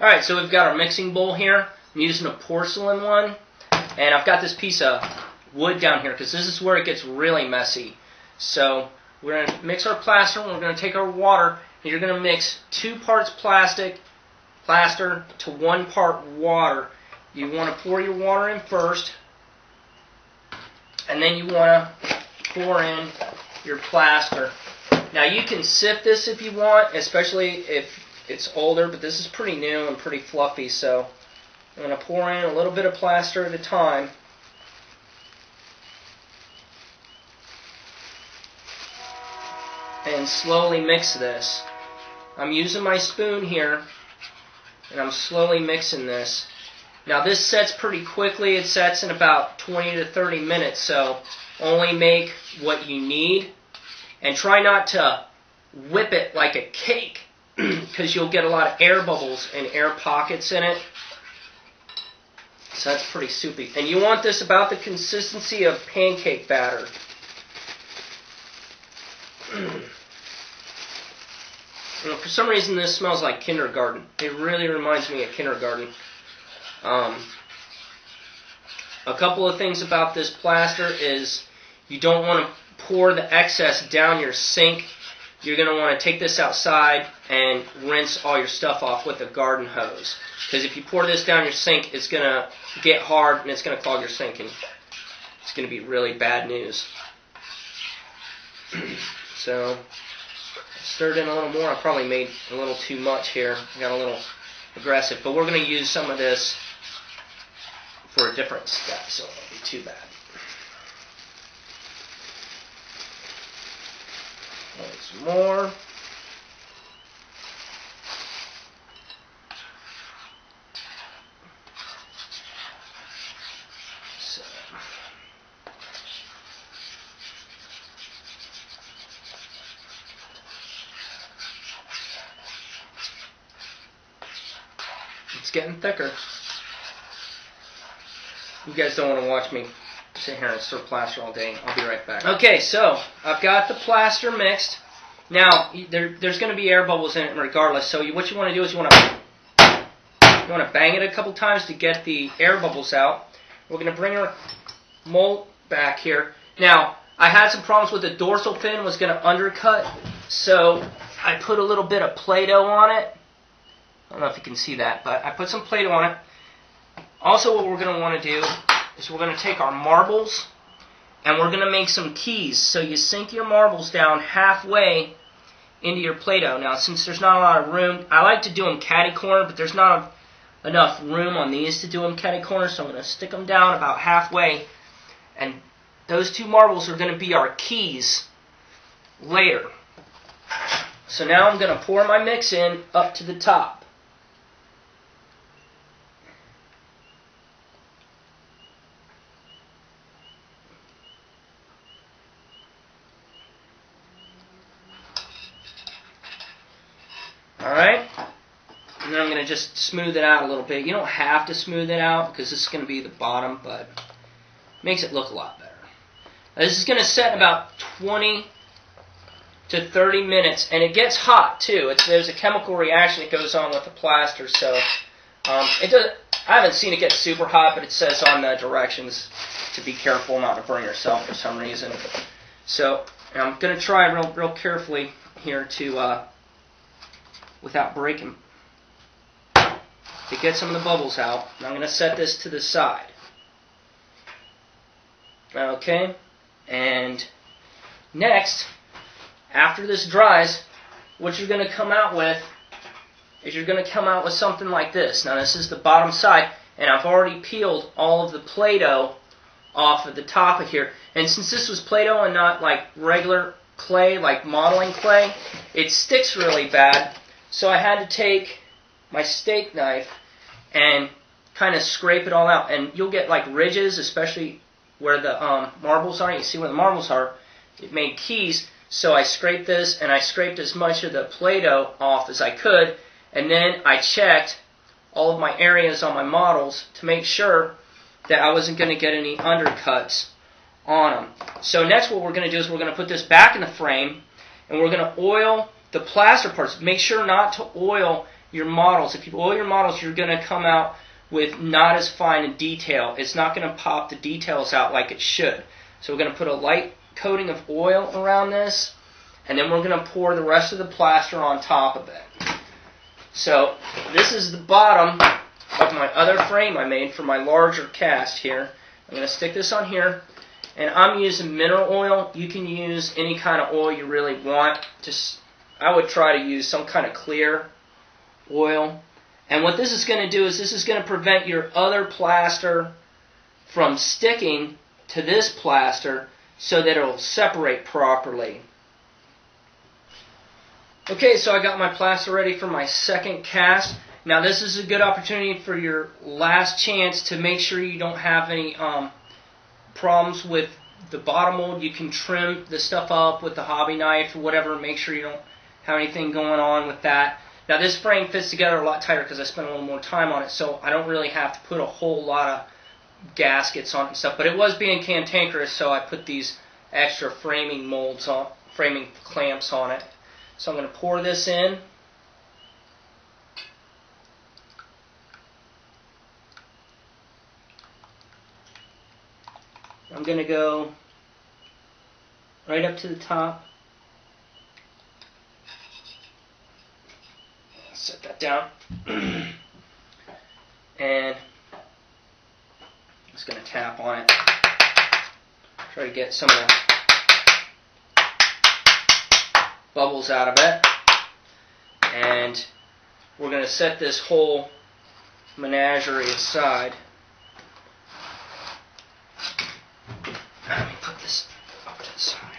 Alright, so we've got our mixing bowl here. I'm using a porcelain one. And I've got this piece of wood down here because this is where it gets really messy. So we're going to mix our plaster and we're going to take our water and you're going to mix 2 parts plaster to 1 part water. You want to pour your water in first and then you want to pour in your plaster. Now you can sift this if you want, especially if it's older, but this is pretty new and pretty fluffy, so I'm going to pour in a little bit of plaster at a time. And slowly mix this. I'm using my spoon here, and I'm slowly mixing this. Now this sets pretty quickly. It sets in about 20 to 30 minutes, so only make what you need. And try not to whip it like a cake, because you'll get a lot of air bubbles and air pockets in it. So that's pretty soupy. And you want this about the consistency of pancake batter. For some reason this smells like kindergarten. It really reminds me of kindergarten. A couple of things about this plaster is you don't want to pour the excess down your sink. You're going to want to take this outside and rinse all your stuff off with a garden hose. Because if you pour this down your sink, it's going to get hard and it's going to clog your sink. And it's going to be really bad news. So, stirred in a little more. I probably made a little too much here. I got a little aggressive. But we're going to use some of this for a different step, so it won't be too bad. Some more. So. It's getting thicker. You guys don't want to watch me sit here and stir plaster all day. I'll be right back. Okay, so I've got the plaster mixed. Now, there's going to be air bubbles in it regardless. So what you want to do is you want to bang it a couple times to get the air bubbles out. We're going to bring our mold back here. Now, I had some problems with the dorsal fin. Was going to undercut, so I put a little bit of Play-Doh on it. I don't know if you can see that, but I put some Play-Doh on it. Also, what we're going to want to do is we're going to take our marbles and we're going to make some keys. So you sink your marbles down halfway into your Play-Doh. Now, since there's not a lot of room, I like to do them catty-corner, but there's not enough room on these to do them catty-corner, so I'm going to stick them down about halfway. And those 2 marbles are going to be our keys later. So now I'm going to pour my mix in up to the top. Alright, and then I'm going to just smooth it out a little bit. You don't have to smooth it out because this is going to be the bottom, but it makes it look a lot better. Now, this is going to set in about 20 to 30 minutes, and it gets hot too. There's a chemical reaction that goes on with the plaster, so I haven't seen it get super hot, but it says on the directions to be careful not to burn yourself for some reason. So I'm going to try real carefully here to without breaking, to get some of the bubbles out. And I'm going to set this to the side. Okay, and next, after this dries, what you're going to come out with is you're going to come out with something like this. Now this is the bottom side, and I've already peeled all of the Play-Doh off of the top of here. And since this was Play-Doh and not like regular clay, like modeling clay, it sticks really bad. So I had to take my steak knife and kind of scrape it all out. And you'll get like ridges, especially where the marbles are. You see where the marbles are. It made keys. So I scraped this, and I scraped as much of the Play-Doh off as I could. And then I checked all of my areas on my models to make sure that I wasn't going to get any undercuts on them. So next what we're going to do is we're going to put this back in the frame, and we're going to oil the plaster parts. Make sure not to oil your models, if you oil your models, you're going to come out with not as fine a detail. It's not going to pop the details out like it should. So we're going to put a light coating of oil around this, and then we're going to pour the rest of the plaster on top of it. So this is the bottom of my other frame I made for my larger cast here. I'm going to stick this on here, and I'm using mineral oil. You can use any kind of oil you really want. I would try to use some kind of clear oil. And what this is going to do is this is going to prevent your other plaster from sticking to this plaster so that it will separate properly. Okay, so I got my plaster ready for my second cast. Now this is a good opportunity for your last chance to make sure you don't have any problems with the bottom mold. You can trim the stuff up with the hobby knife or whatever. Make sure you don't have anything going on with that. Now this frame fits together a lot tighter because I spent a little more time on it, so I don't really have to put a whole lot of gaskets on it and stuff. But it was being cantankerous, so I put these extra framing molds on, framing clamps on it. So I'm going to pour this in. I'm going to go right up to the top. Set that down. And I'm just going to tap on it. Try to get some of the bubbles out of it. And we're going to set this whole menagerie aside. Let me put this up to the side.